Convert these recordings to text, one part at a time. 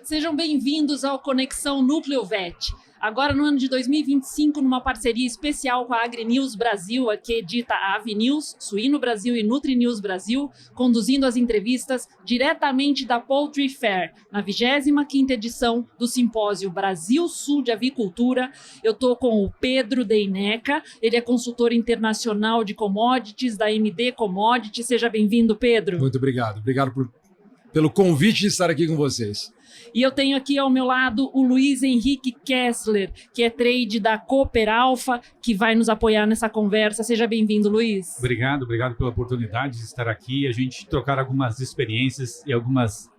Sejam bem-vindos ao Conexão Núcleo VET. Agora, no ano de 2025, numa parceria especial com a AgriNews Brasil, que edita a AviNews, Suíno Brasil e NutriNews Brasil, conduzindo as entrevistas diretamente da Poultry Fair, na 25ª edição do Simpósio Brasil Sul de Avicultura. Eu estou com o Pedro Deineca, ele é consultor internacional de commodities da MD Commodities. Seja bem-vindo, Pedro. Muito obrigado. Obrigado pelo convite de estar aqui com vocês. E eu tenho aqui ao meu lado o Luiz Henrique Kessler, que é trade da Cooper Alpha, que vai nos apoiar nessa conversa. Seja bem-vindo, Luiz. Obrigado pela oportunidade de estar aqui, a gente trocar algumas experiências e algumas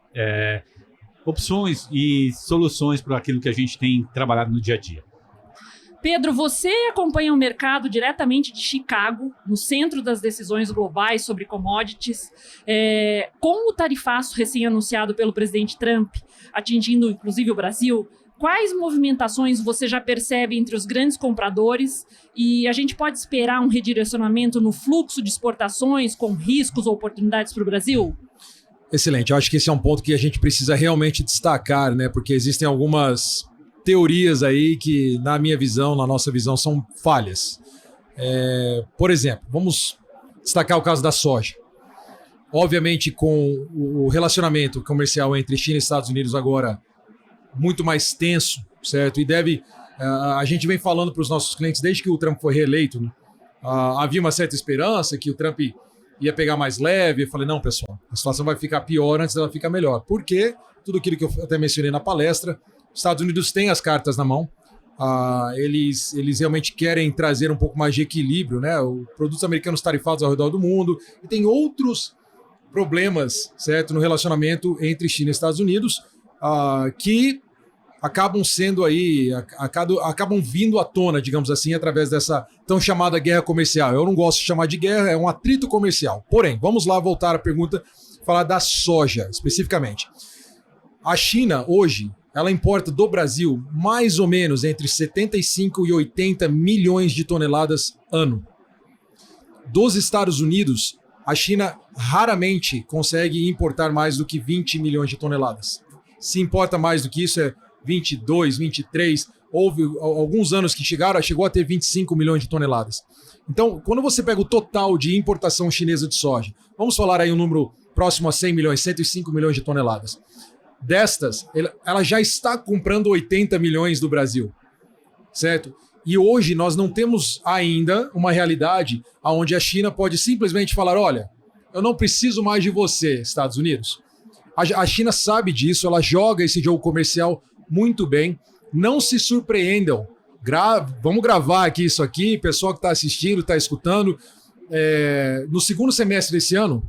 opções e soluções para aquilo que a gente tem trabalhado no dia a dia. Pedro, você acompanha o mercado diretamente de Chicago, no centro das decisões globais sobre commodities. Com o tarifaço recém-anunciado pelo presidente Trump, atingindo inclusive o Brasil, quais movimentações você já percebe entre os grandes compradores e a gente pode esperar um redirecionamento no fluxo de exportações com riscos ou oportunidades para o Brasil? Excelente, eu acho que esse é um ponto que a gente precisa realmente destacar, né? Porque existem algumas teorias aí que, na minha visão, na nossa visão, são falhas. Por exemplo, vamos destacar o caso da soja. Obviamente, com o relacionamento comercial entre China e Estados Unidos agora muito mais tenso, certo? E a gente vem falando para os nossos clientes desde que o Trump foi reeleito, né? Havia uma certa esperança que o Trump ia pegar mais leve. Eu falei, não, pessoal, a situação vai ficar pior antes dela ficar melhor. Por quê? Tudo aquilo que eu até mencionei na palestra, os Estados Unidos têm as cartas na mão, eles realmente querem trazer um pouco mais de equilíbrio, né? Os produtos americanos tarifados ao redor do mundo, e tem outros problemas, certo, no relacionamento entre China e Estados Unidos, que acabam sendo aí, acabam vindo à tona, digamos assim, através dessa tão chamada guerra comercial. Eu não gosto de chamar de guerra, é um atrito comercial. Porém, vamos lá voltar à pergunta, falar da soja especificamente. A China hoje, ela importa do Brasil mais ou menos entre 75 e 80 milhões de toneladas ano. Dos Estados Unidos, a China raramente consegue importar mais do que 20 milhões de toneladas. Se importa mais do que isso, é 22, 23. Houve alguns anos que chegou a ter 25 milhões de toneladas. Então, quando você pega o total de importação chinesa de soja, vamos falar aí um número próximo a 100 milhões, 105 milhões de toneladas. Destas, ela já está comprando 80 milhões do Brasil, certo? E hoje nós não temos ainda uma realidade onde a China pode simplesmente falar, olha, eu não preciso mais de você, Estados Unidos. A China sabe disso, ela joga esse jogo comercial muito bem. Não se surpreendam. Vamos gravar aqui isso aqui, pessoal que está assistindo, está escutando. No segundo semestre desse ano,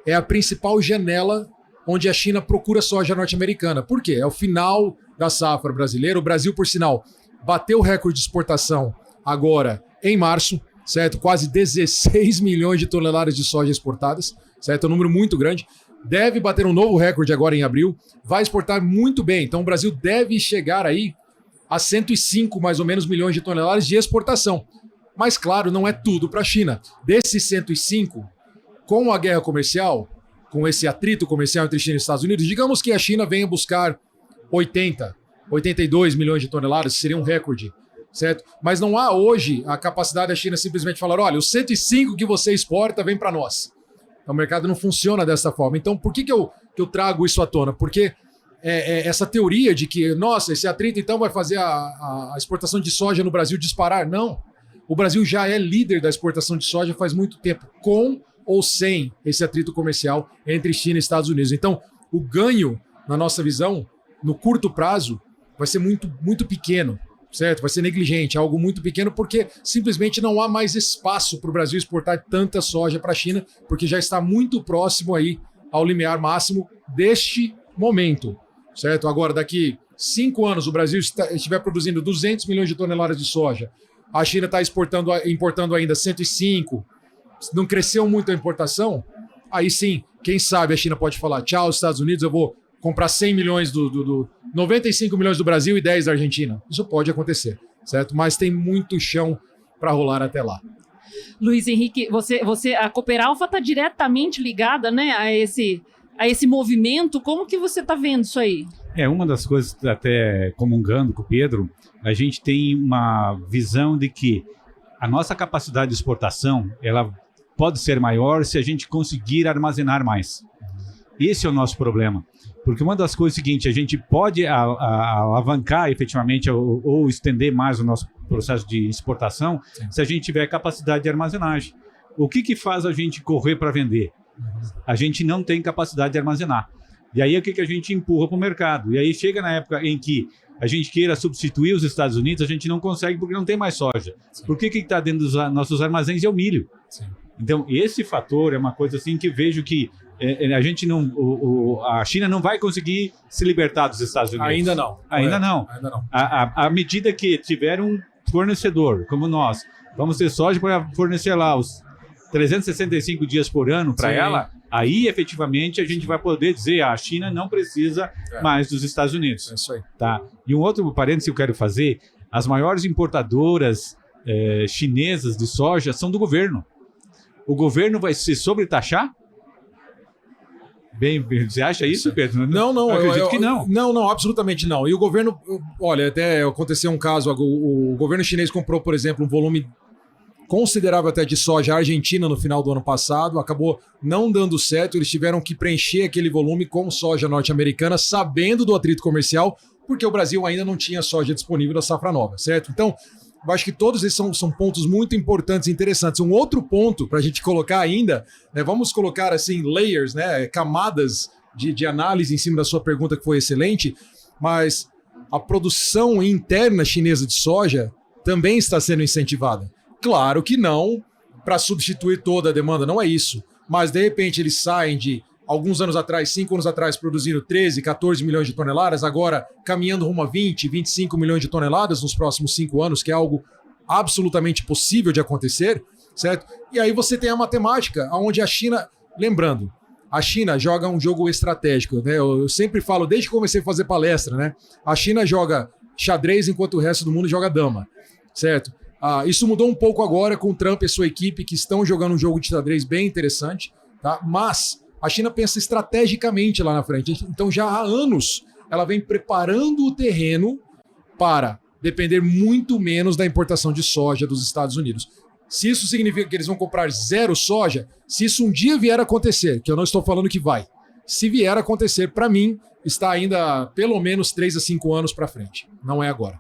é a principal janela onde a China procura soja norte-americana. Por quê? É o final da safra brasileira. O Brasil, por sinal, bateu o recorde de exportação agora em março, certo? Quase 16 milhões de toneladas de soja exportadas, certo? É um número muito grande. Deve bater um novo recorde agora em abril. Vai exportar muito bem. Então o Brasil deve chegar aí a 105, mais ou menos, milhões de toneladas de exportação. Mas, claro, não é tudo para a China. Desses 105, com a guerra comercial, com esse atrito comercial entre China e Estados Unidos, digamos que a China venha buscar 82 milhões de toneladas, seria um recorde, certo? Mas não há hoje a capacidade da China simplesmente falar, olha, os 105 que você exporta vem para nós. Então, o mercado não funciona dessa forma. Então, por que eu trago isso à tona? Porque essa teoria de que, nossa, esse atrito então vai fazer a exportação de soja no Brasil disparar. Não. O Brasil já é líder da exportação de soja faz muito tempo, com ou sem esse atrito comercial entre China e Estados Unidos. Então, o ganho, na nossa visão, no curto prazo, vai ser muito, muito pequeno, certo? Vai ser negligente, algo muito pequeno, porque simplesmente não há mais espaço para o Brasil exportar tanta soja para a China, porque já está muito próximo aí ao limiar máximo deste momento, certo? Agora, daqui 5 anos, o Brasil estiver produzindo 200 milhões de toneladas de soja, a China está importando ainda 105, não cresceu muito a importação, aí sim, quem sabe a China pode falar, tchau, Estados Unidos, eu vou comprar 100 milhões 95 milhões do Brasil e 10 da Argentina. Isso pode acontecer, certo? Mas tem muito chão para rolar até lá. Luiz Henrique, a Cooper Alpha está diretamente ligada, né, a a esse movimento. Como que você está vendo isso aí? Uma das coisas, até comungando com o Pedro, a gente tem uma visão de que a nossa capacidade de exportação, ela pode ser maior se a gente conseguir armazenar mais. Esse é o nosso problema. Porque uma das coisas é o seguinte, a gente pode alavancar efetivamente ou estender mais o nosso processo de exportação se a gente tiver capacidade de armazenagem. O que faz a gente correr para vender? A gente não tem capacidade de armazenar. E aí o que a gente empurra para o mercado? E aí chega na época em que a gente queira substituir os Estados Unidos, a gente não consegue porque não tem mais soja. Sim. Por que está dentro dos nossos armazéns? É o milho. Sim. Então, esse fator é uma coisa assim que vejo que a gente não, a China não vai conseguir se libertar dos Estados Unidos. Ainda não. Ainda não. À medida que tiver um fornecedor como nós, vamos ter soja para fornecer lá os 365 dias por ano para ela, aí efetivamente a gente vai poder dizer a China não precisa mais dos Estados Unidos. É isso aí. Tá? E um outro parênteses que eu quero fazer, as maiores importadoras chinesas de soja são do governo. O governo vai se sobretaxar? Bem, você acha isso, Pedro? Não. Eu acredito que não. Não, absolutamente não. E o governo, olha, até aconteceu um caso, o governo chinês comprou, por exemplo, um volume considerável até de soja argentina no final do ano passado, acabou não dando certo, eles tiveram que preencher aquele volume com soja norte-americana, sabendo do atrito comercial, porque o Brasil ainda não tinha soja disponível da safra nova, certo? Então, eu acho que todos esses são pontos muito importantes e interessantes. Um outro ponto para a gente colocar ainda, né, vamos colocar assim layers, né, camadas de análise em cima da sua pergunta, que foi excelente, mas a produção interna chinesa de soja também está sendo incentivada. Claro que não para substituir toda a demanda, não é isso. Mas, de repente, eles saem de alguns anos atrás, 5 anos atrás, produzindo 13, 14 milhões de toneladas, agora caminhando rumo a 20, 25 milhões de toneladas nos próximos 5 anos, que é algo absolutamente possível de acontecer, certo? E aí você tem a matemática, onde a China, lembrando, a China joga um jogo estratégico, né? Eu sempre falo, desde que comecei a fazer palestra, né? A China joga xadrez enquanto o resto do mundo joga dama, certo? Isso mudou um pouco agora com o Trump e sua equipe, que estão jogando um jogo de xadrez bem interessante, tá? Mas a China pensa estrategicamente lá na frente. Então, já há anos, ela vem preparando o terreno para depender muito menos da importação de soja dos Estados Unidos. Se isso significa que eles vão comprar zero soja, se isso um dia vier a acontecer, que eu não estou falando que vai, se vier a acontecer, para mim, está ainda pelo menos 3 a 5 anos para frente. Não é agora.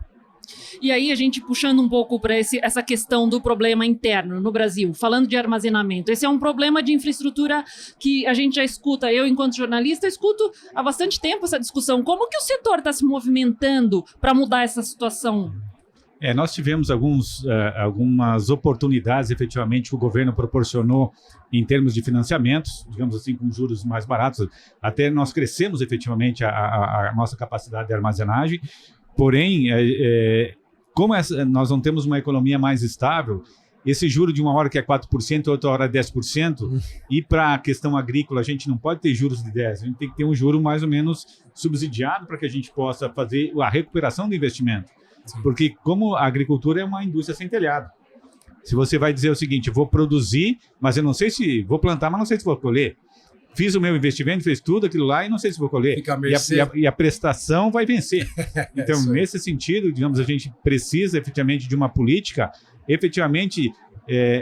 E aí a gente puxando um pouco para essa questão do problema interno no Brasil, falando de armazenamento. Esse é um problema de infraestrutura que a gente já escuta, eu enquanto jornalista escuto há bastante tempo essa discussão. Como que o setor está se movimentando para mudar essa situação? Nós tivemos algumas oportunidades, efetivamente, que o governo proporcionou em termos de financiamentos, digamos assim, com juros mais baratos. Até nós crescemos, efetivamente, a nossa capacidade de armazenagem. Porém, como nós não temos uma economia mais estável, esse juro de uma hora que é 4%, outra hora é 10%, e para a questão agrícola a gente não pode ter juros de 10%, a gente tem que ter um juro mais ou menos subsidiado para que a gente possa fazer a recuperação do investimento. Sim. Porque como a agricultura é uma indústria sem telhado, se você vai dizer o seguinte, vou produzir, mas eu não sei se vou plantar, mas não sei se vou colher. Fiz o meu investimento, fez tudo aquilo lá e não sei se vou colher. E a prestação vai vencer. Então, nesse sentido, digamos, a gente precisa efetivamente de uma política. Efetivamente,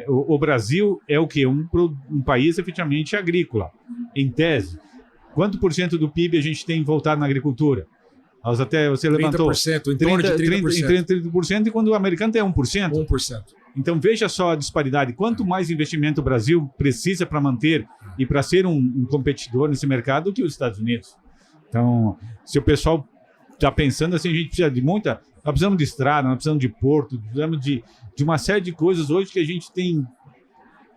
o Brasil é o quê? Um país efetivamente agrícola, em tese. Quanto por cento do PIB a gente tem voltado na agricultura? Você levantou 30%, em torno de 30%. 30%, e quando o americano tem 1%. 1%. Então, veja só a disparidade. Quanto mais investimento o Brasil precisa para manter e para ser um competidor nesse mercado do que os Estados Unidos. Então, se o pessoal está pensando assim, a gente precisa de muita... Nós precisamos de estrada, nós precisamos de porto, precisamos de uma série de coisas hoje que a gente tem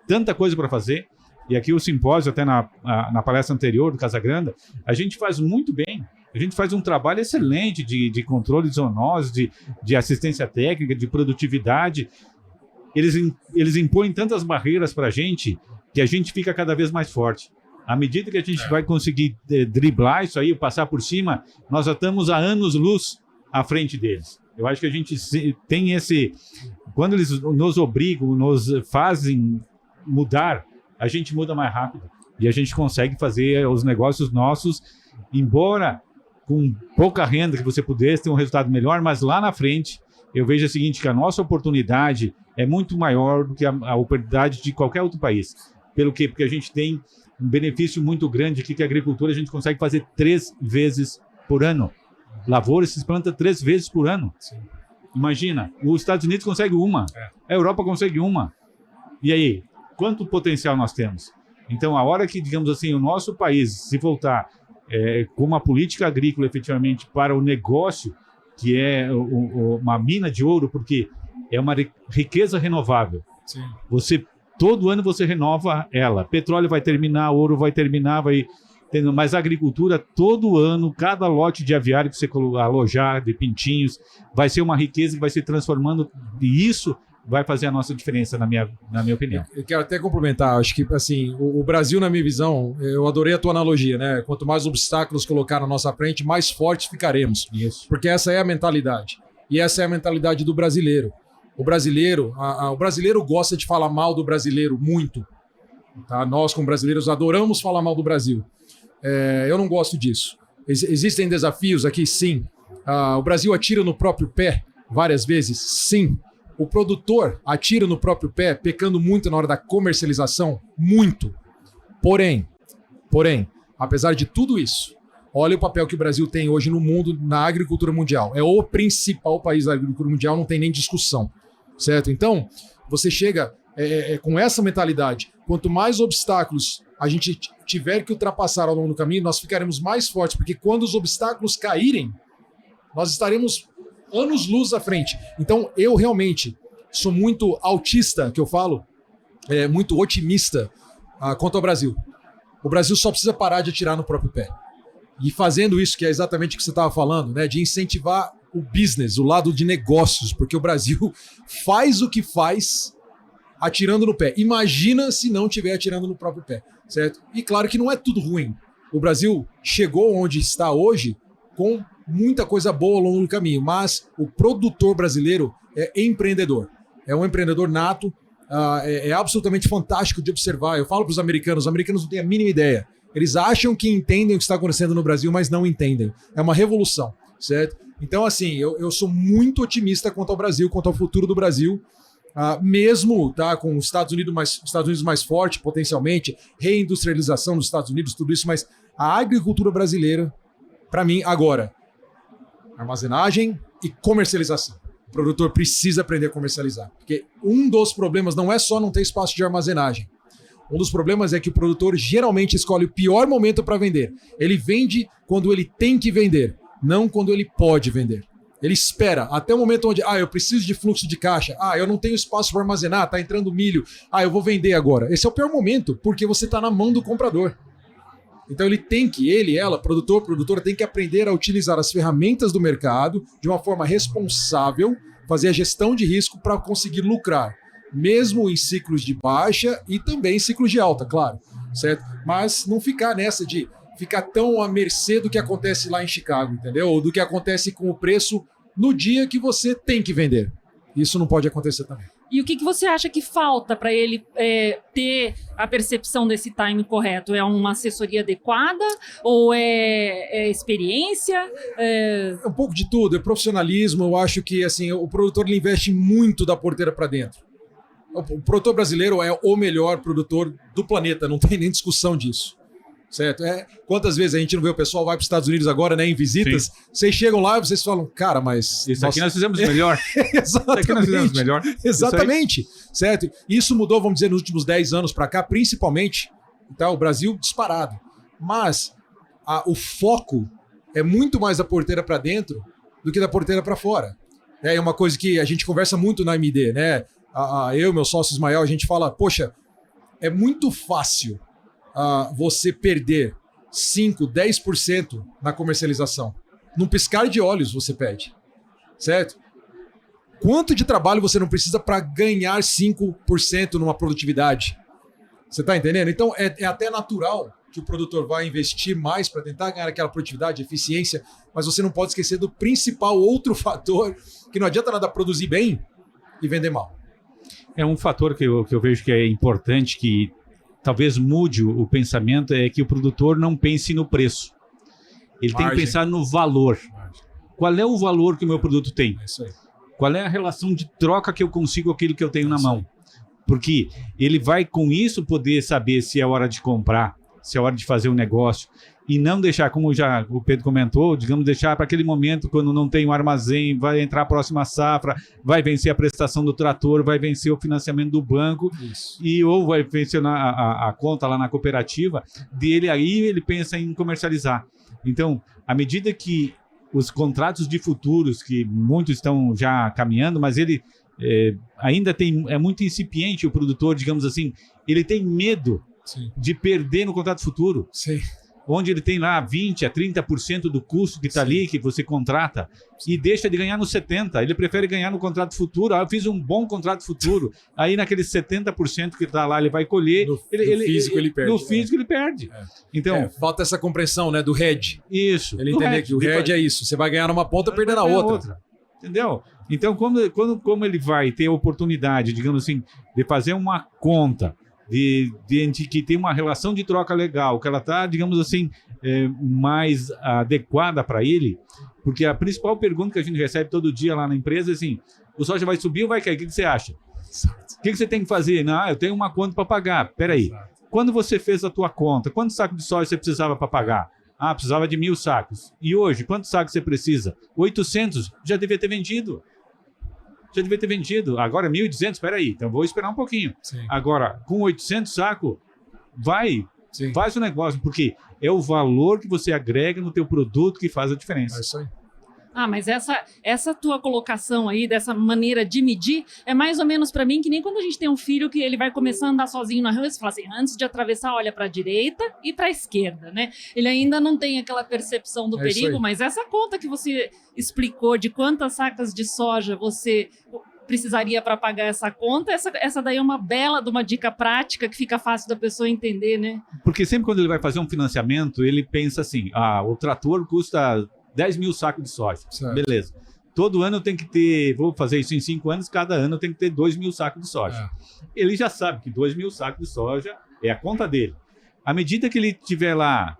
tanta coisa para fazer. E aqui o simpósio, até na palestra anterior do Casagrande, a gente faz muito bem. A gente faz um trabalho excelente de controle de zoonose, de assistência técnica, de produtividade. Eles impõem tantas barreiras para a gente que a gente fica cada vez mais forte. À medida que a gente vai conseguir driblar isso aí, passar por cima, nós já estamos há anos-luz à frente deles. Eu acho que a gente tem esse... Quando eles nos obrigam, nos fazem mudar, a gente muda mais rápido. E a gente consegue fazer os negócios nossos, embora com pouca renda que você pudesse ter um resultado melhor, mas lá na frente eu vejo o seguinte, que a nossa oportunidade é muito maior do que a oportunidade de qualquer outro país. Pelo quê? Porque a gente tem um benefício muito grande aqui, que a agricultura a gente consegue fazer 3 vezes por ano. Lavoura se planta 3 vezes por ano. Sim. Imagina, os Estados Unidos consegue uma, a Europa consegue uma. E aí, quanto potencial nós temos? Então, a hora que, digamos assim, o nosso país se voltar com uma política agrícola efetivamente para o negócio, que é uma mina de ouro, porque é uma riqueza renovável. Sim. Todo ano você renova ela. Petróleo vai terminar, ouro vai terminar, mas a agricultura, todo ano, cada lote de aviário que você alojar, de pintinhos, vai ser uma riqueza que vai se transformando, e isso vai fazer a nossa diferença, na minha opinião. Eu quero até complementar, acho que assim, o Brasil, na minha visão, eu adorei a tua analogia, né? Quanto mais obstáculos colocar na nossa frente, mais fortes ficaremos. Isso. Porque essa é a mentalidade. E essa é a mentalidade do brasileiro. O brasileiro gosta de falar mal do brasileiro muito. Tá? Nós, como brasileiros, adoramos falar mal do Brasil. Eu não gosto disso. Existem desafios aqui? Sim. O Brasil atira no próprio pé várias vezes? Sim. O produtor atira no próprio pé, pecando muito na hora da comercialização? Muito. Porém, apesar de tudo isso, olha o papel que o Brasil tem hoje no mundo, na agricultura mundial. É o principal país da agricultura mundial, não tem nem discussão. Certo? Então, você chega com essa mentalidade. Quanto mais obstáculos a gente tiver que ultrapassar ao longo do caminho, nós ficaremos mais fortes, porque quando os obstáculos caírem, nós estaremos anos-luz à frente. Então, eu realmente sou muito autista, que eu falo, muito otimista quanto ao Brasil. O Brasil só precisa parar de atirar no próprio pé. E fazendo isso, que é exatamente o que você estava falando, né, de incentivar o business, o lado de negócios, porque o Brasil faz o que faz atirando no pé. Imagina se não estiver atirando no próprio pé, certo? E claro que não é tudo ruim. O Brasil chegou onde está hoje com muita coisa boa ao longo do caminho, mas o produtor brasileiro é empreendedor. É um empreendedor nato, é absolutamente fantástico de observar. Eu falo para os americanos não têm a mínima ideia. Eles acham que entendem o que está acontecendo no Brasil, mas não entendem. É uma revolução, certo? Então, assim, eu sou muito otimista quanto ao Brasil, quanto ao futuro do Brasil, mesmo com os Estados Unidos mais forte, potencialmente, reindustrialização dos Estados Unidos, tudo isso, mas a agricultura brasileira, para mim, agora, armazenagem e comercialização. O produtor precisa aprender a comercializar, porque um dos problemas não é só não ter espaço de armazenagem. Um dos problemas é que o produtor geralmente escolhe o pior momento para vender. Ele vende quando ele tem que vender, não quando ele pode vender. Ele espera até o momento onde, eu preciso de fluxo de caixa, eu não tenho espaço para armazenar, tá entrando milho, eu vou vender agora. Esse é o pior momento, porque você está na mão do comprador. Então ela, produtora, tem que aprender a utilizar as ferramentas do mercado de uma forma responsável, fazer a gestão de risco para conseguir lucrar, mesmo em ciclos de baixa e também em ciclos de alta, claro, certo? Mas não ficar nessa de ficar tão à mercê do que acontece lá em Chicago, entendeu? Ou do que acontece com o preço no dia que você tem que vender. Isso não pode acontecer também. E o que você acha que falta para ele ter a percepção desse time correto? É uma assessoria adequada? Ou é experiência? É um pouco de tudo, é profissionalismo. Eu acho que assim, o produtor ele investe muito da porteira para dentro. O produtor brasileiro é o melhor produtor do planeta, não tem nem discussão disso. Certo? Quantas vezes a gente não vê o pessoal vai para os Estados Unidos agora, né, em visitas, Sim. Vocês chegam lá e vocês falam, cara, mas... Isso aqui nós fizemos melhor. Exatamente. Isso aqui nós fizemos melhor. Exatamente. Certo? Isso mudou, vamos dizer, nos últimos 10 anos para cá, principalmente, tá? O Brasil disparado. Mas o foco é muito mais da porteira para dentro do que da porteira para fora. É uma coisa que a gente conversa muito na MD, né? Eu e meu sócio Ismael, a gente fala, poxa, é muito fácil você perder 5%, 10% na comercialização. Num piscar de olhos você perde, certo? Quanto de trabalho você não precisa para ganhar 5% numa produtividade? Você está entendendo? Então é até natural que o produtor vai investir mais para tentar ganhar aquela produtividade, eficiência, mas você não pode esquecer do principal outro fator, que não adianta nada produzir bem e vender mal. É um fator que eu vejo que é importante, que talvez mude o pensamento, é que o produtor não pense no preço. Ele tem que pensar no valor. Qual é o valor que o meu produto tem? É isso aí. Qual é a relação de troca que eu consigo com aquilo que eu tenho na mão? Porque ele vai, com isso, poder saber se é hora de comprar, se é hora de fazer um negócio, e não deixar, como já o Pedro comentou, digamos, deixar para aquele momento quando não tem um armazém, vai entrar a próxima safra, vai vencer a prestação do trator, vai vencer o financiamento do banco, ou vai vencer a conta lá na cooperativa, dele aí ele pensa em comercializar. Então, à medida que os contratos de futuros, que muitos estão já caminhando, mas ele ainda é muito incipiente, o produtor, digamos assim, ele tem medo de perder no contrato futuro. Sim. Onde ele tem lá 20% a 30% do custo que está ali, que você contrata, e deixa de ganhar no 70%. Ele prefere ganhar no contrato futuro. Eu fiz um bom contrato futuro. Aí naqueles 70% que está lá, ele vai colher. No físico ele perde. No físico ele perde. Então, falta essa compreensão, né, do hedge. Isso. Ele entender que o hedge é isso. Você vai ganhar numa ponta, perder na outra. Entendeu? Então, como ele vai ter a oportunidade, digamos assim, de fazer uma conta, de que tem uma relação de troca legal, que ela está, digamos assim, mais adequada para ele, porque a principal pergunta que a gente recebe todo dia lá na empresa é assim, o soja vai subir ou vai cair? O que você acha? O que você tem que fazer? Não, eu tenho uma conta para pagar. Peraí, quando você fez a tua conta, quantos sacos de soja você precisava para pagar? Precisava de 1.000 sacos. E hoje, quantos sacos você precisa? 800, já devia ter vendido. Agora 1.200, espera aí, então vou esperar um pouquinho. Sim. Agora, com 800 sacos, faz o negócio, porque é o valor que você agrega no teu produto que faz a diferença. É isso aí. Mas essa tua colocação aí, dessa maneira de medir, é mais ou menos para mim que nem quando a gente tem um filho que ele vai começar a andar sozinho na rua, você fala assim, antes de atravessar, olha para a direita e para a esquerda, né? Ele ainda não tem aquela percepção do perigo, mas essa conta que você explicou de quantas sacas de soja você precisaria para pagar essa conta, essa daí é uma bela de uma dica prática que fica fácil da pessoa entender, né? Porque sempre quando ele vai fazer um financiamento, ele pensa assim, o trator custa 10.000 sacos de soja. Certo. Beleza. Todo ano eu tenho que ter, vou fazer isso em 5 anos, cada ano eu tenho que ter 2.000 sacos de soja. Ele já sabe que 2.000 sacos de soja é a conta dele. À medida que ele tiver lá,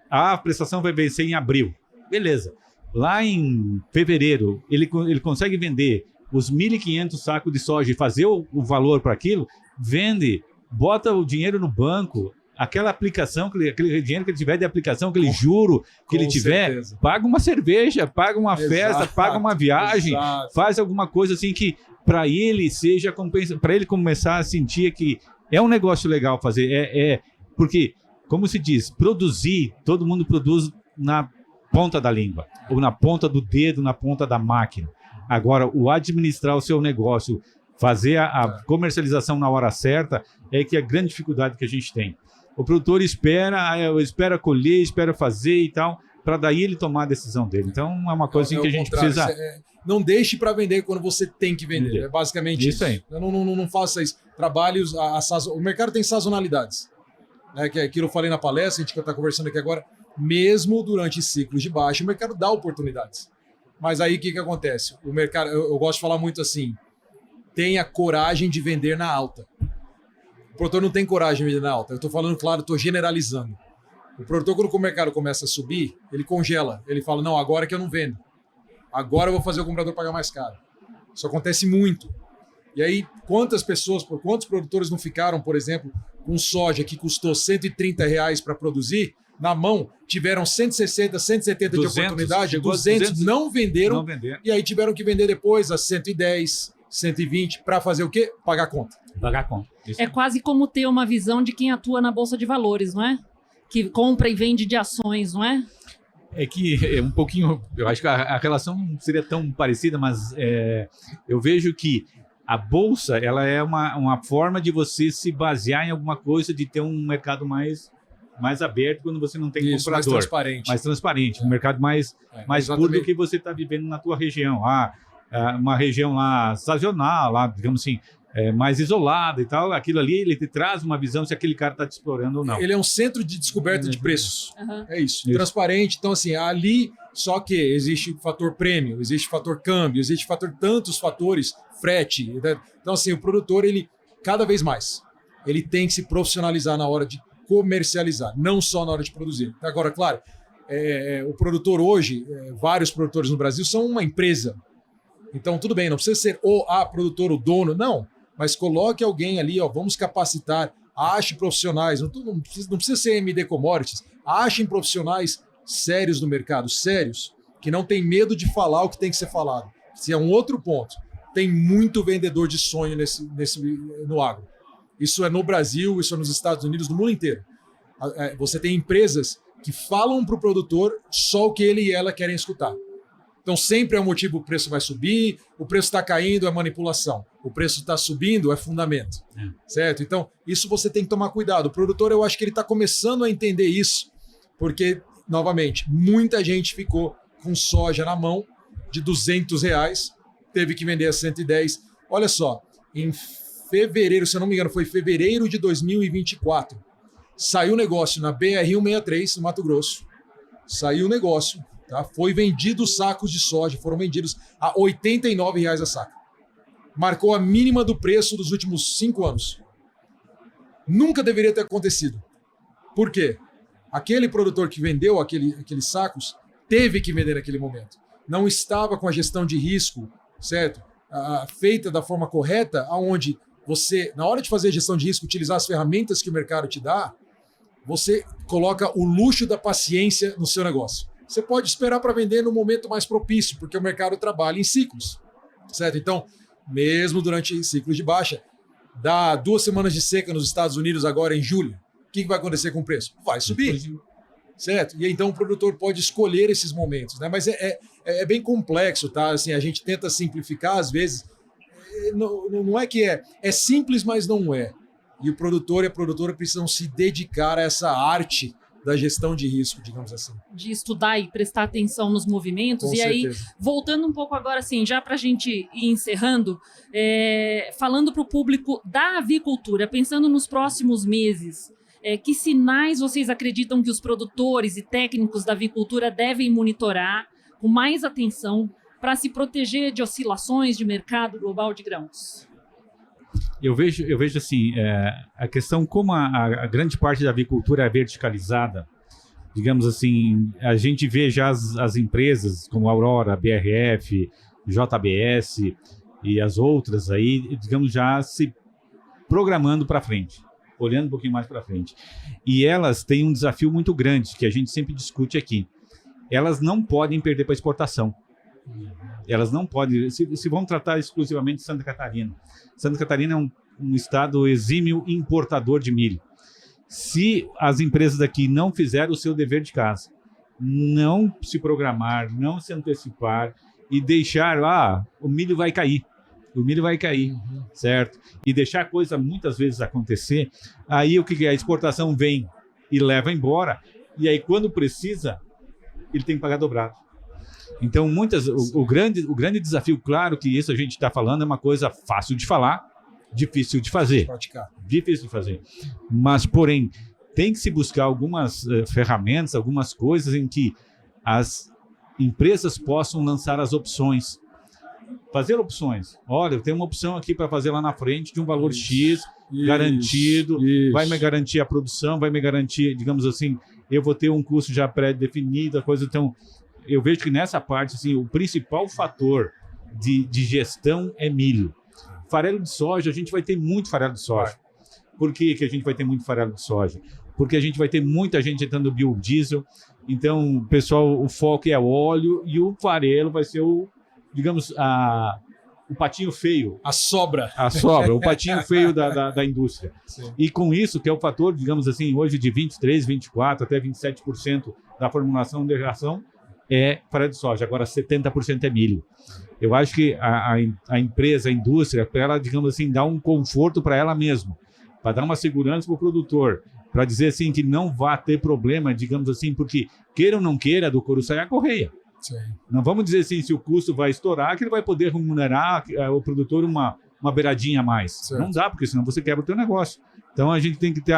a prestação vai vencer em abril. Beleza. Lá em fevereiro, ele consegue vender os 1.500 sacos de soja e fazer o valor para aquilo, vende, bota o dinheiro no banco, aquela aplicação, aquele dinheiro que ele tiver de aplicação, aquele juro que ele tiver, certeza. Paga uma cerveja, paga uma festa, paga uma viagem, faz alguma coisa assim que para ele seja para ele começar a sentir que é um negócio legal fazer, porque, como se diz, produzir, todo mundo produz na ponta da língua, ou na ponta do dedo, na ponta da máquina. Agora, o administrar o seu negócio, fazer a comercialização na hora certa, é que é a grande dificuldade que a gente tem. O produtor espera colher, espera fazer e tal, para daí ele tomar a decisão dele. Então, é uma coisa assim que a gente precisa... Não deixe para vender quando você tem que vender. É basicamente isso. Aí. Não faça isso. Trabalhos... O mercado tem sazonalidades. Que é aquilo que eu falei na palestra, a gente está conversando aqui agora. Mesmo durante ciclos de baixa, o mercado dá oportunidades. Mas aí o que acontece? O mercado, eu gosto de falar muito assim, tenha coragem de vender na alta. O produtor não tem coragem de vender na alta. Eu estou falando, claro, estou generalizando. O produtor, quando o mercado começa a subir, ele congela. Ele fala, não, agora que eu não vendo. Agora eu vou fazer o comprador pagar mais caro. Isso acontece muito. E aí, quantos produtores não ficaram, por exemplo, com soja que custou R$130 para produzir, na mão, tiveram 160, 170 200, de oportunidade, 200 não venderam, e aí tiveram que vender depois a 110, 120, para fazer o quê? Pagar a conta. Pagar a conta. É quase como ter uma visão de quem atua na Bolsa de Valores, não é? Que compra e vende de ações, não é? É que é um pouquinho, eu acho que a relação não seria tão parecida, mas eu vejo que a Bolsa, ela é uma forma de você se basear em alguma coisa, de ter um mercado mais aberto quando você não tem comprador. Mais transparente. Mais transparente. Um mercado mais puro do que você está vivendo na tua região. Uma região lá sazonal, lá, digamos assim, mais isolada e tal. Aquilo ali, ele te traz uma visão se aquele cara está te explorando ou não. Ele é um centro de descoberta de preços. É isso. Transparente. Então, assim, ali, só que existe o fator prêmio, existe o fator câmbio, existe tantos fatores, frete. Então, assim, o produtor, ele, cada vez mais, ele tem que se profissionalizar na hora de comercializar, não só na hora de produzir. Agora, claro, o produtor hoje, vários produtores no Brasil são uma empresa. Então, tudo bem, não precisa ser a produtor, o dono, não. Mas coloque alguém ali, ó, vamos capacitar, ache profissionais, não precisa ser MD Commodities, achem profissionais sérios no mercado, sérios, que não tem medo de falar o que tem que ser falado. Esse é um outro ponto. Tem muito vendedor de sonho no agro. Isso é no Brasil, isso é nos Estados Unidos, no mundo inteiro. Você tem empresas que falam para o produtor só o que ele e ela querem escutar. Então sempre é um motivo, o preço vai subir, o preço está caindo, é manipulação. O preço está subindo, é fundamento. Certo? Então isso você tem que tomar cuidado. O produtor, eu acho que ele está começando a entender isso, porque, novamente, muita gente ficou com soja na mão de R$200, teve que vender a 110. Olha só, em fevereiro, se eu não me engano, foi fevereiro de 2024, saiu o negócio na BR-163, no Mato Grosso. Saiu o negócio, tá? Foi vendido sacos de soja, foram vendidos a R$89 a saca. Marcou a mínima do preço dos últimos 5 anos. Nunca deveria ter acontecido. Por quê? Aquele produtor que vendeu aqueles sacos teve que vender naquele momento. Não estava com a gestão de risco, certo? Feita da forma correta, aonde você, na hora de fazer a gestão de risco, utilizar as ferramentas que o mercado te dá, você coloca o luxo da paciência no seu negócio. Você pode esperar para vender no momento mais propício, porque o mercado trabalha em ciclos, certo? Então, mesmo durante ciclos de baixa, dá 2 semanas de seca nos Estados Unidos agora em julho, o que vai acontecer com o preço? Vai subir, certo? E então o produtor pode escolher esses momentos, né? Mas é bem complexo, tá? Assim, a gente tenta simplificar, às vezes, não é que é simples, mas não é. E o produtor e a produtora precisam se dedicar a essa arte da gestão de risco, digamos assim. De estudar e prestar atenção nos movimentos. Com e certeza. Aí, voltando um pouco agora, assim, já para a gente ir encerrando, falando para o público da avicultura, pensando nos próximos meses, que sinais vocês acreditam que os produtores e técnicos da avicultura devem monitorar com mais atenção para se proteger de oscilações de mercado global de grãos? Eu vejo assim, a questão como a grande parte da avicultura é verticalizada, digamos assim, a gente vê já as empresas como Aurora, BRF, JBS e as outras aí, digamos, já se programando para frente, olhando um pouquinho mais para frente. E elas têm um desafio muito grande, que a gente sempre discute aqui. Elas não podem perder para exportação. Elas não podem, se vão tratar exclusivamente de Santa Catarina. Santa Catarina é um estado exímio importador de milho. Se as empresas daqui não fizerem o seu dever de casa, não se programar, não se antecipar e deixar, o milho vai cair, certo? E deixar a coisa muitas vezes acontecer, aí o que é? A exportação vem e leva embora, e aí quando precisa, ele tem que pagar dobrado. Então, o grande desafio, claro que isso a gente está falando, é uma coisa fácil de falar, difícil de fazer. Difícil de fazer. Mas, porém, tem que se buscar algumas ferramentas, algumas coisas em que as empresas possam lançar as opções. Fazer opções. Olha, eu tenho uma opção aqui para fazer lá na frente de um valor X, garantido, vai me garantir a produção, vai me garantir, digamos assim, eu vou ter um custo já pré-definido, a coisa. Então, eu vejo que nessa parte, assim, o principal fator de gestão é milho. Farelo de soja, a gente vai ter muito farelo de soja. Por que a gente vai ter muito farelo de soja? Porque a gente vai ter muita gente entrando no biodiesel. Então, pessoal, o foco é óleo e o farelo vai ser o patinho feio. A sobra, o patinho feio da indústria. Sim. E com isso, que é o fator, digamos assim, hoje de 23%, 24%, até 27% da formulação de ração, é farelo de soja, agora 70% é milho. Eu acho que a empresa, a indústria, para ela, digamos assim, dar um conforto para ela mesma, para dar uma segurança para o produtor, para dizer assim que não vai ter problema, digamos assim, porque queira ou não queira, do couro sai a correia. Sim. Não vamos dizer assim, se o custo vai estourar, que ele vai poder remunerar o produtor uma beiradinha a mais. Certo. Não dá, porque senão você quebra o teu negócio. Então a gente tem que ter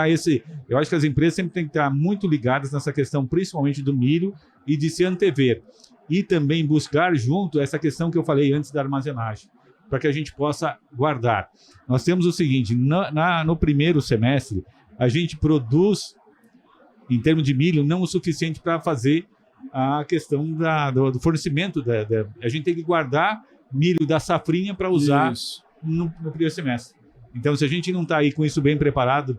eu acho que as empresas sempre têm que estar muito ligadas nessa questão, principalmente do milho, e de se antever. E também buscar junto essa questão que eu falei antes da armazenagem. para que a gente possa guardar. Nós temos o seguinte, no primeiro semestre, a gente produz, em termos de milho, não o suficiente para fazer a questão do fornecimento. A gente tem que guardar milho da safrinha para usar no primeiro semestre. Então, se a gente não está aí com isso bem preparado,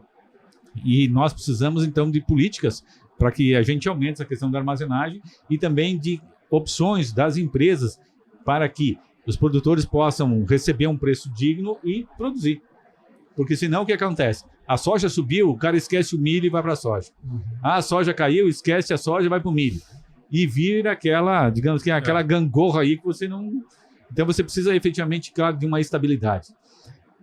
e nós precisamos, então, de políticas para que a gente aumente essa questão da armazenagem e também de opções das empresas para que os produtores possam receber um preço digno e produzir. Porque senão o que acontece? A soja subiu, o cara esquece o milho e vai para a soja. A soja caiu, esquece a soja e vai para o milho. E vira aquela, digamos que aquela gangorra aí que você não... Então você precisa efetivamente, claro, de uma estabilidade.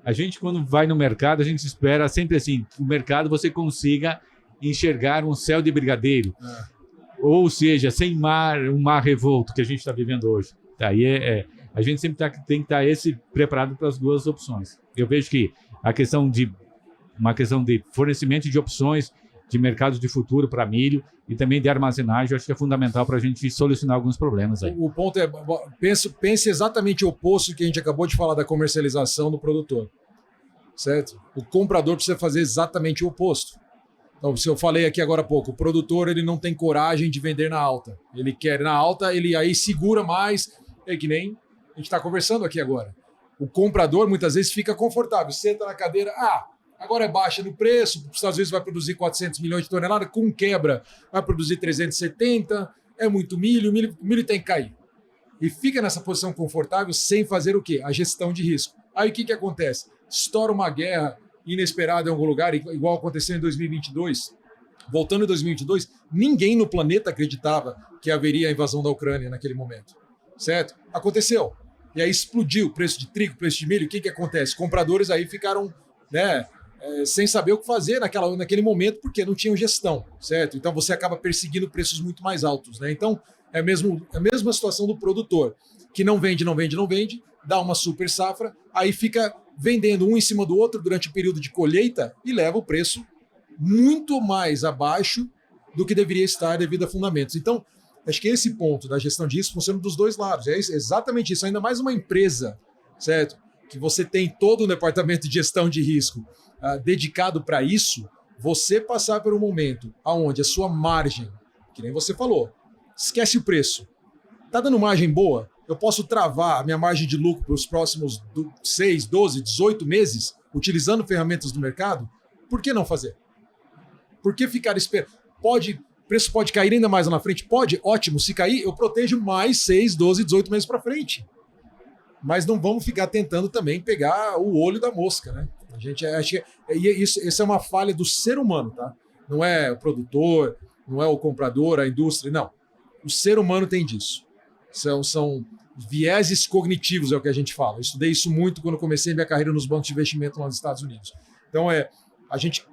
A gente, quando vai no mercado, a gente espera sempre assim, que o mercado você consiga enxergar um céu de brigadeiro. Ou seja, sem um mar revolto que a gente está vivendo hoje. Aí a gente sempre tem que estar preparado para as duas opções. Eu vejo que uma questão de fornecimento de opções de mercados de futuro para milho e também de armazenagem, eu acho que é fundamental para a gente solucionar alguns problemas aí. O ponto é, pense exatamente o oposto que a gente acabou de falar da comercialização do produtor, certo? O comprador precisa fazer exatamente o oposto. Então, se eu falei aqui agora há pouco, o produtor ele não tem coragem de vender na alta. Ele quer na alta, ele aí segura mais, é que nem a gente está conversando aqui agora. O comprador muitas vezes fica confortável, senta na cadeira, agora é baixa no preço, os Estados Unidos vai produzir 400 milhões de toneladas, com quebra vai produzir 370, é muito milho, o milho tem que cair. E fica nessa posição confortável sem fazer o quê? A gestão de risco. Aí o que acontece? Estoura uma guerra inesperada em algum lugar, igual aconteceu em 2022. Voltando em 2022, ninguém no planeta acreditava que haveria a invasão da Ucrânia naquele momento, certo? Aconteceu. E aí explodiu o preço de trigo, o preço de milho. O que acontece? Compradores aí ficaram, sem saber o que fazer naquele momento, porque não tinham gestão, certo? Então você acaba perseguindo preços muito mais altos, né? Então é a mesma situação do produtor, que não vende, dá uma super safra, aí fica vendendo um em cima do outro durante o período de colheita e leva o preço muito mais abaixo do que deveria estar devido a fundamentos. Então, acho que esse ponto da gestão de risco funciona dos dois lados. É exatamente isso. Ainda mais uma empresa, certo? Que você tem todo um departamento de gestão de risco dedicado para isso, você passar por um momento onde a sua margem, que nem você falou, esquece o preço. Está dando margem boa? Eu posso travar a minha margem de lucro para os próximos 6, 12, 18 meses, utilizando ferramentas do mercado? Por que não fazer? Por que ficar esperando? O preço pode cair ainda mais lá na frente? Pode, ótimo. Se cair, eu protejo mais 6, 12, 18 meses para frente. Mas não vamos ficar tentando também pegar o olho da mosca, né? A gente acha que isso é uma falha do ser humano, tá? Não é o produtor, não é o comprador, a indústria, não. O ser humano tem disso. São vieses cognitivos, é o que a gente fala. Eu estudei isso muito quando comecei minha carreira nos bancos de investimento lá nos Estados Unidos. Então, a gente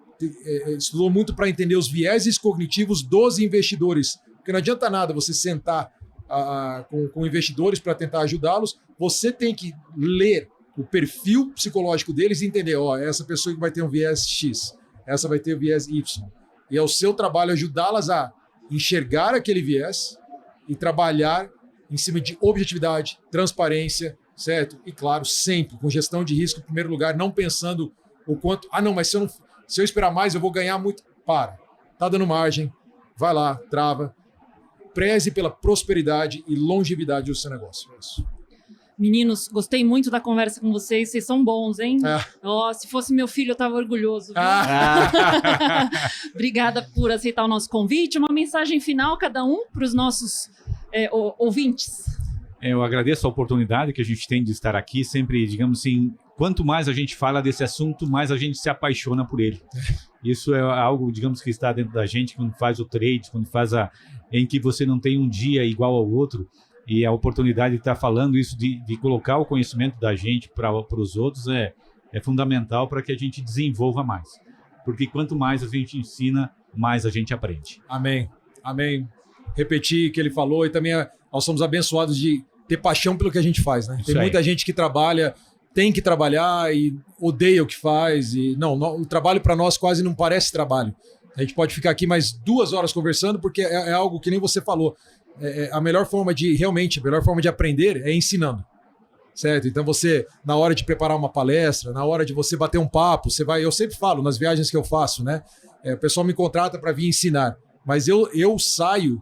estudou muito para entender os vieses cognitivos dos investidores. Porque não adianta nada você sentar com investidores para tentar ajudá-los. Você tem que ler o perfil psicológico deles e entender, essa pessoa que vai ter um viés X, essa vai ter um viés Y. E é o seu trabalho ajudá-las a enxergar aquele viés e trabalhar em cima de objetividade, transparência, certo? E, claro, sempre com gestão de risco, em primeiro lugar, não pensando o quanto... mas se eu esperar mais, eu vou ganhar muito. Tá dando margem, vai lá, trava. Preze pela prosperidade e longevidade do seu negócio. É isso. Meninos, gostei muito da conversa com vocês. Vocês são bons, hein? Se fosse meu filho, eu estava orgulhoso. Obrigada por aceitar o nosso convite. Uma mensagem final, cada um, para os nossos ouvintes. Eu agradeço a oportunidade que a gente tem de estar aqui. Sempre, digamos assim, quanto mais a gente fala desse assunto, mais a gente se apaixona por ele. Isso é algo, digamos, que está dentro da gente quando faz o trade, quando faz em que você não tem um dia igual ao outro. E a oportunidade de estar falando isso, de colocar o conhecimento da gente para os outros é fundamental para que a gente desenvolva mais. Porque quanto mais a gente ensina, mais a gente aprende. Amém. Amém. Repetir o que ele falou e também nós somos abençoados de ter paixão pelo que a gente faz, né? Tem muita gente que tem que trabalhar e odeia o que faz. E o trabalho para nós quase não parece trabalho. A gente pode ficar aqui mais 2 horas conversando porque é algo que nem você falou. A melhor forma de aprender é ensinando. certo? Então você, na hora de preparar uma palestra, na hora de você bater um papo, você vai, eu sempre falo nas viagens que eu faço, né? O pessoal me contrata para vir ensinar, mas eu saio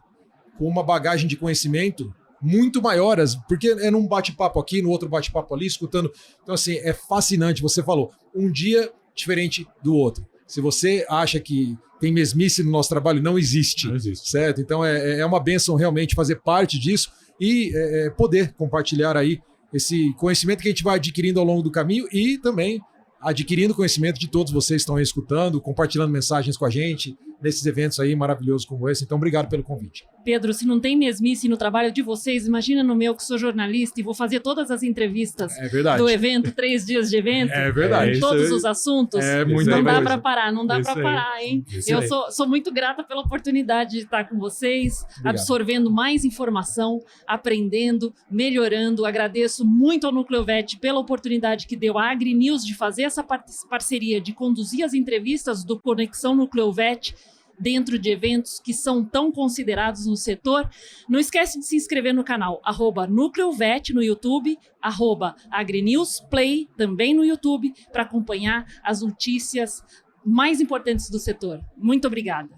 com uma bagagem de conhecimento muito maior, porque é num bate-papo aqui, no outro bate-papo ali, escutando. Então, assim, é fascinante. Você falou, um dia diferente do outro. Se você acha que tem mesmice no nosso trabalho, não existe. Não existe. Certo? Então, é uma bênção realmente fazer parte disso e poder compartilhar aí esse conhecimento que a gente vai adquirindo ao longo do caminho e também adquirindo conhecimento de todos vocês que estão aí escutando, compartilhando mensagens com a gente nesses eventos aí maravilhosos como esse. Então, obrigado pelo convite. Pedro, se não tem mesmice no trabalho de vocês, imagina no meu, que sou jornalista e vou fazer todas as entrevistas do evento, 3 dias de evento. É verdade. Todos os assuntos. Não dá para parar, não dá para aí. parar, hein? Isso Eu aí. sou muito grata pela oportunidade de estar com vocês, Obrigado. absorvendo mais informação, aprendendo, melhorando. Agradeço muito ao Nucleovet pela oportunidade que deu à AgriNews de fazer essa parceria, de conduzir as entrevistas do Conexão Nucleovet dentro de eventos que são tão considerados no setor. Não esquece de se inscrever no canal @Nucleovet no YouTube, @AgriNewsPlay também no YouTube, para acompanhar as notícias mais importantes do setor. Muito obrigada.